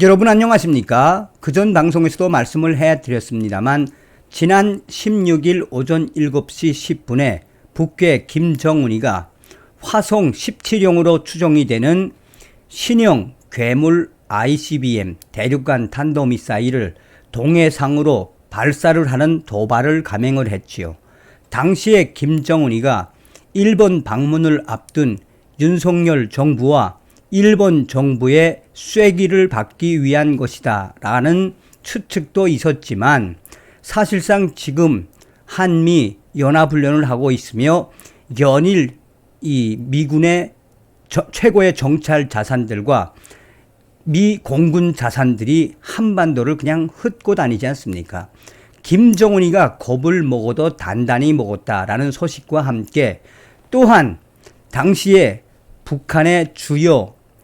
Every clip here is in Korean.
여러분 안녕하십니까? 그전 방송에서도 말씀을 해드렸습니다만 지난 16일 오전 7시 10분에 북괴 김정은이가 화성 17형으로 추정이 되는 신형 괴물 ICBM 대륙간 탄도미사일을 동해상으로 발사를 하는 도발을 감행을 했지요. 당시에 김정은이가 일본 방문을 앞둔 윤석열 정부와 일본 정부의 쐐기를 받기 위한 것이다 라는 추측도 있었지만 사실상 지금 한미 연합훈련을 하고 있으며 연일 이 미군의 최고의 정찰 자산들과 미 공군 자산들이 한반도를 그냥 흩고 다니지 않습니까? 김정은이가 겁을 먹어도 단단히 먹었다라는 소식과 함께 또한 당시에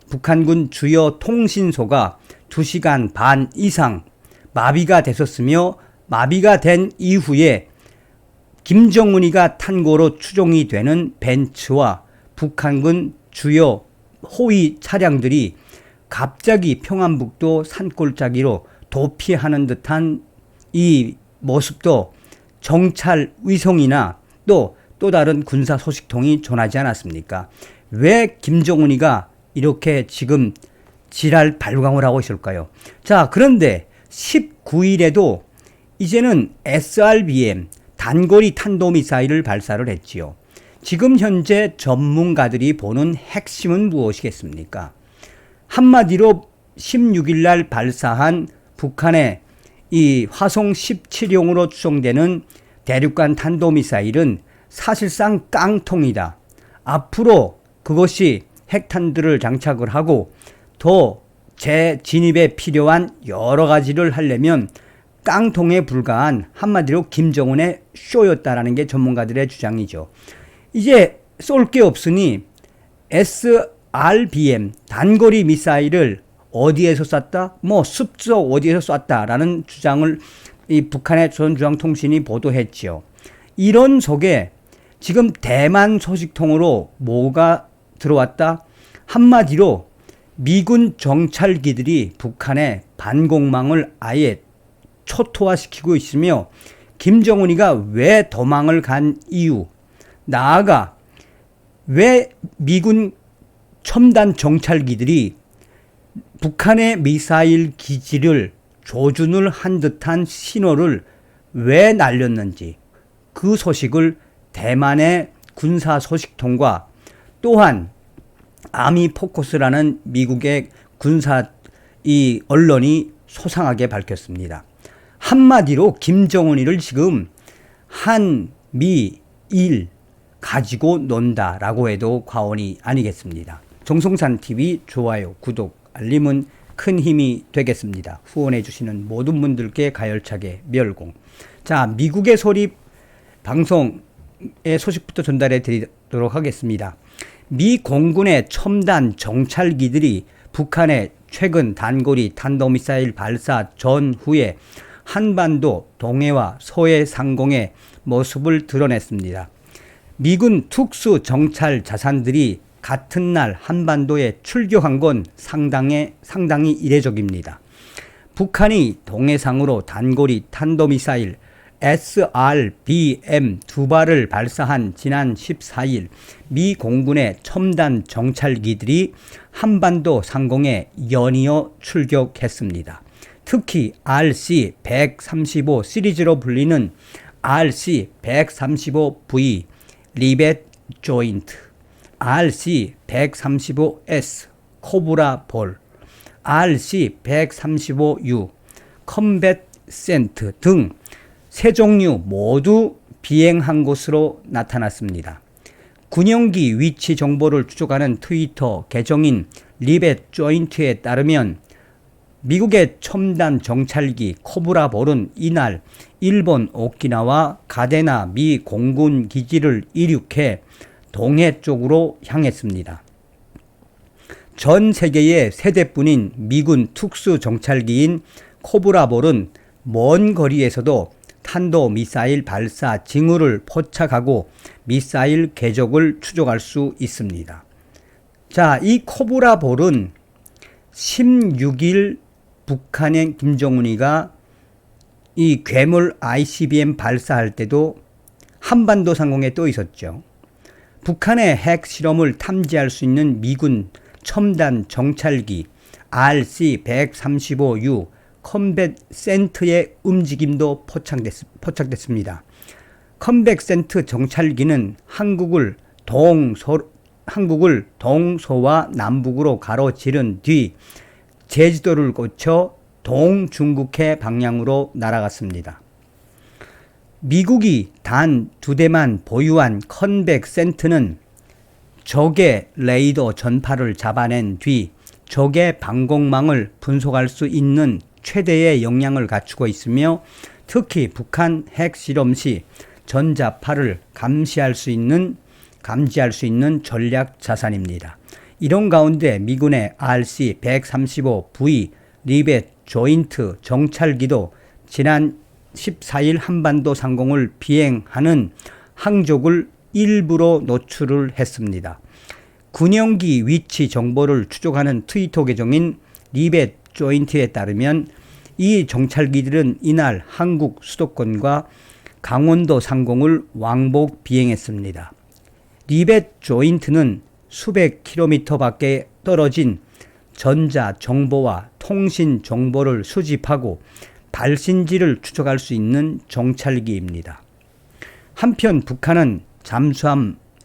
북한군 주요 통신소가 2시간 반 이상 마비가 됐었으며 마비가 된 이후에 김정은이가 탄 거로 추정이 되는 벤츠와 북한군 주요 호위 차량들이 갑자기 평안북도 산골짜기로 도피하는 듯한 이 모습도 정찰 위성이나 또 다른 군사 소식통이 전하지 않았습니까? 왜 김정은이가 이렇게 지금 지랄 발광을 하고 있을까요? 자, 그런데 19일에도 이제는 SRBM 단거리 탄도미사일을 발사를 했지요. 지금 현재 전문가들이 보는 핵심은 무엇이겠습니까? 한마디로 16일 날 발사한 북한의 이 화성 17형으로 추정되는 대륙간 탄도미사일은 사실상 깡통이다. 앞으로 그것이 핵탄두를 장착을 하고 더 재진입에 필요한 여러 가지를 하려면 깡통에 불과한 한마디로 김정은의 쇼였다라는 게 전문가들의 주장이죠. 이제 쏠 게 없으니 SRBM 단거리 미사일을 어디에서 쐈다? 숲속 어디에서 쐈다라는 주장을 이 북한의 조선중앙통신이 보도했지요. 이런 속에 지금 대만 소식통으로 뭐가 들어왔다? 한마디로 미군 정찰기들이 북한의 반공망을 아예 초토화시키고 있으며 김정은이가 왜 도망을 간 이유, 나아가 왜 미군 첨단 정찰기들이 북한의 미사일 기지를 조준을 한 듯한 신호를 왜 날렸는지 그 소식을 대만의 군사 소식통과 또한 아미포커스라는 미국의 군사 이 언론이 소상하게 밝혔습니다. 한마디로 김정은이를 지금 한미일 가지고 논다라고 해도 과언이 아니겠습니다. 정성산TV 좋아요, 구독, 알림은 큰 힘이 되겠습니다. 후원해 주시는 모든 분들께 가열차게 멸공. 자, 미국의 소리 방송의 소식부터 전달해 드리도록 하겠습니다. 미 공군의 첨단 정찰기들이 북한의 최근 단거리 탄도미사일 발사 전후에 한반도 동해와 서해 상공의 모습을 드러냈습니다. 미군 특수 정찰 자산들이 같은 날 한반도에 출격한 건 상당히 이례적입니다. 북한이 동해상으로 단거리 탄도미사일 SRBM 2발을 발사한 지난 14일 미 공군의 첨단 정찰기들이 한반도 상공에 연이어 출격했습니다. 특히 RC-135 시리즈로 불리는 RC-135V 리벳 조인트, RC-135S 코브라 볼, RC-135U 컴뱃 센트 등 세 종류 모두 비행한 것으로 나타났습니다. 군용기 위치 정보를 추적하는 트위터 계정인 리벳 조인트에 따르면 미국의 첨단 정찰기 코브라 볼은 이날 일본 오키나와 가데나 미 공군 기지를 이륙해 동해 쪽으로 향했습니다. 전 세계의 세 대뿐인 미군 특수 정찰기인 코브라 볼은 먼 거리에서도 탄도 미사일 발사 징후를 포착하고 미사일 궤적을 추적할 수 있습니다. 자, 이 코브라 볼은 16일 북한의 김정은이가 이 괴물 ICBM 발사할 때도 한반도 상공에 떠 있었죠. 북한의 핵 실험을 탐지할 수 있는 미군 첨단 정찰기 RC-135U 컴뱃 센트의 움직임도 포착됐습니다. 컴뱃 센트 정찰기는 한국을 동서와 남북으로 가로지른 뒤 제주도를 거쳐 동중국해 방향으로 날아갔습니다. 미국이 단 2대만 보유한 컴뱃 센트는 적의 레이더 전파를 잡아낸 뒤 적의 방공망을 분석할 수 있는 최대의 역량을 갖추고 있으며 특히 북한 핵실험 시 전자파를 감지할 수 있는 전략 자산입니다. 이런 가운데 미군의 RC-135V 리벳 조인트 정찰기도 지난 14일 한반도 상공을 비행하는 항족을 일부러 노출을 했습니다. 군용기 위치 정보를 추적하는 트위터 계정인 리벳 조인트에 따르면 이 정찰기들은 이날 한국 수도권과 강원도 상공을 왕복 비행했습니다. 리벳 조인트는 수백 킬로미터 밖에 떨어진 전자 정보와 통신 정보를 수집하고 발신지를 추적할 수 있는 정찰기입니다. 한편 북한은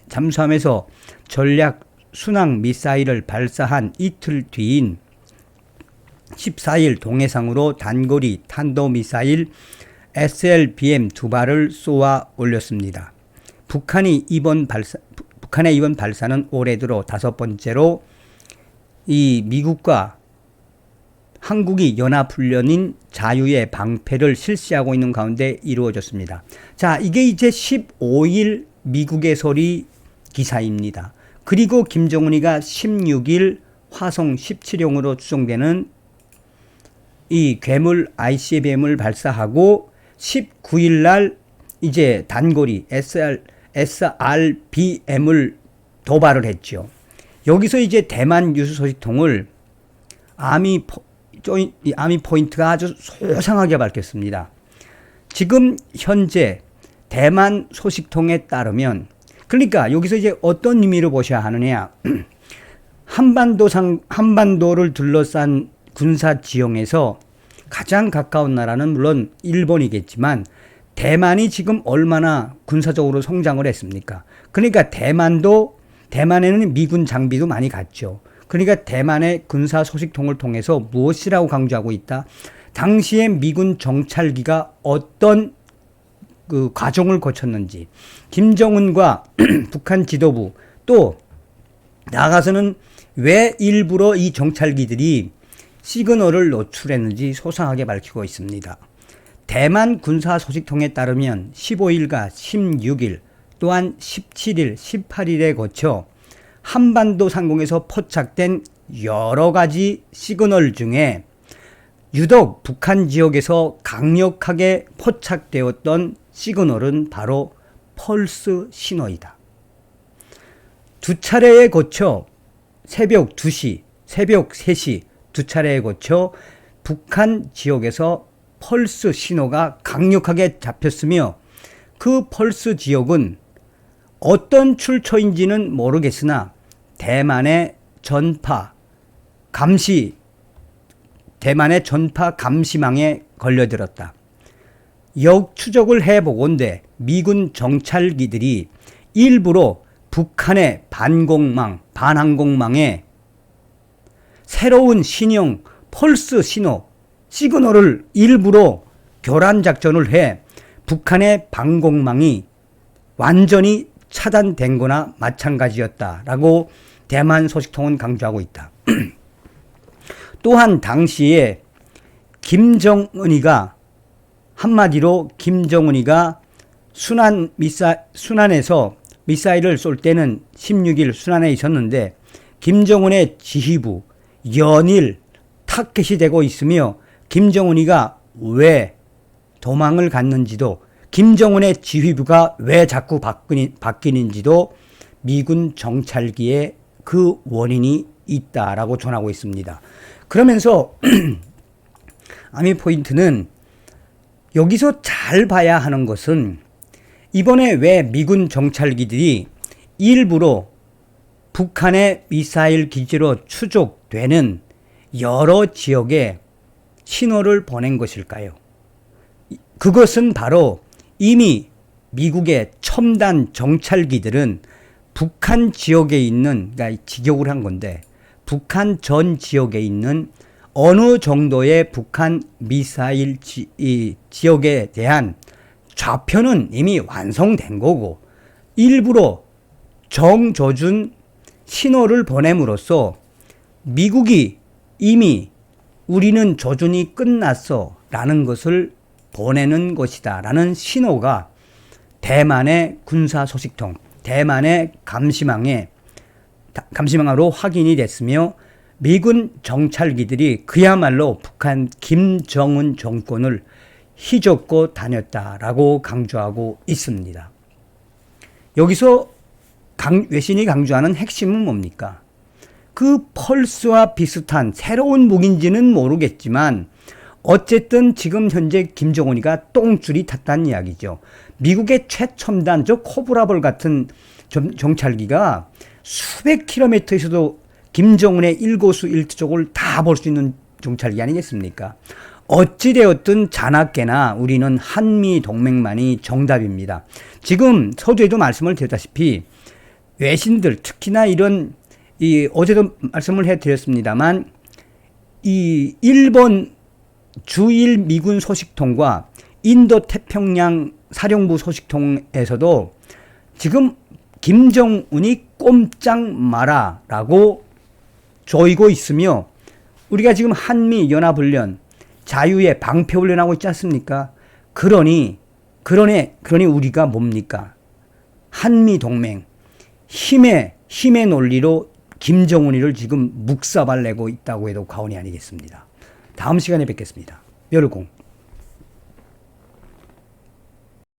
잠수함에서 전략 순항 미사일을 발사한 이틀 뒤인 14일 동해상으로 단거리 탄도미사일 SLBM 2발을 쏘아 올렸습니다. 북한의 이번 발사는 올해 들어 5번째로 이 미국과 한국이 연합훈련인 자유의 방패를 실시하고 있는 가운데 이루어졌습니다. 자, 이게 이제 15일 미국의 소리 기사입니다. 그리고 김정은이가 16일 화성 17형으로 추정되는 이 괴물 ICBM을 발사하고 19일 날 이제 단거리 SRBM을 도발을 했죠. 여기서 이제 대만 뉴스 소식통을 아미 포인트가 아주 소상하게 밝혔습니다. 지금 현재 대만 소식통에 따르면, 그러니까 여기서 이제 어떤 의미로 보셔야 하느냐. 한반도를 둘러싼 군사 지형에서 가장 가까운 나라는 물론 일본이겠지만 대만이 지금 얼마나 군사적으로 성장을 했습니까? 그러니까 대만에는 미군 장비도 많이 갔죠. 그러니까 대만의 군사 소식통을 통해서 무엇이라고 강조하고 있다? 당시에 미군 정찰기가 어떤 그 과정을 거쳤는지, 김정은과 북한 지도부 또 나가서는 왜 일부러 이 정찰기들이 시그널을 노출했는지 소상하게 밝히고 있습니다. 대만 군사 소식통에 따르면 15일과 16일 또한 17일, 18일에 거쳐 한반도 상공에서 포착된 여러 가지 시그널 중에 유독 북한 지역에서 강력하게 포착되었던 시그널은 바로 펄스 신호이다. 두 차례에 거쳐 새벽 2시, 새벽 3시 두 차례에 거쳐 북한 지역에서 펄스 신호가 강력하게 잡혔으며 그 펄스 지역은 어떤 출처인지는 모르겠으나 대만의 전파 감시망에 걸려들었다. 역추적을 해보건대 미군 정찰기들이 일부러 북한의 반항공망에 새로운 신형 펄스 시그널을 일부러 교란 작전을 해 북한의 방공망이 완전히 차단된 거나 마찬가지였다라고 대만 소식통은 강조하고 있다. 또한 당시에 한마디로 김정은이가 순안에서 미사일을 쏠 때는 16일 순안에 있었는데 김정은의 지휘부 연일 타켓이 되고 있으며 김정은이가 왜 도망을 갔는지도 김정은의 지휘부가 왜 자꾸 바뀌는지도 미군 정찰기에 그 원인이 있다라고 전하고 있습니다. 그러면서 아미 포인트는 여기서 잘 봐야 하는 것은 이번에 왜 미군 정찰기들이 일부러 북한의 미사일 기지로 추적되는 여러 지역에 신호를 보낸 것일까요? 그것은 바로 이미 미국의 첨단 정찰기들은 북한 지역에 있는, 그러니까 직역을 한 건데, 북한 전 지역에 있는 어느 정도의 북한 미사일 지역에 대한 좌표는 이미 완성된 거고, 일부러 정조준 신호를 보냄으로써 미국이 이미 우리는 조준이 끝났어 라는 것을 보내는 것이다 라는 신호가 대만의 군사 소식통, 대만의 감시망으로 확인이 됐으며, 미군 정찰기들이 그야말로 북한 김정은 정권을 휘젓고 다녔다라고 강조하고 있습니다. 여기서 외신이 강조하는 핵심은 뭡니까? 그 펄스와 비슷한 새로운 무기인지는 모르겠지만 어쨌든 지금 현재 김정은이가 똥줄이 탔다는 이야기죠. 미국의 최첨단 코브라볼 같은 정찰기가 수백 킬로미터에서도 김정은의 일거수일투족을 다 볼 수 있는 정찰기 아니겠습니까? 어찌되었든 자나깨나 우리는 한미 동맹만이 정답입니다. 지금 서두에도 말씀을 드렸다시피 외신들, 특히나 이런 어제도 말씀을 해드렸습니다만 이 일본 주일 미군 소식통과 인도 태평양 사령부 소식통에서도 지금 김정은이 꼼짝 마라라고 조이고 있으며, 우리가 지금 한미 연합훈련, 자유의 방패훈련하고 있지 않습니까? 그러니 우리가 뭡니까? 한미 동맹, 힘의 논리로 김정은이를 지금 묵사발내고 있다고 해도 과언이 아니겠습니다. 다음 시간에 뵙겠습니다. 멸공.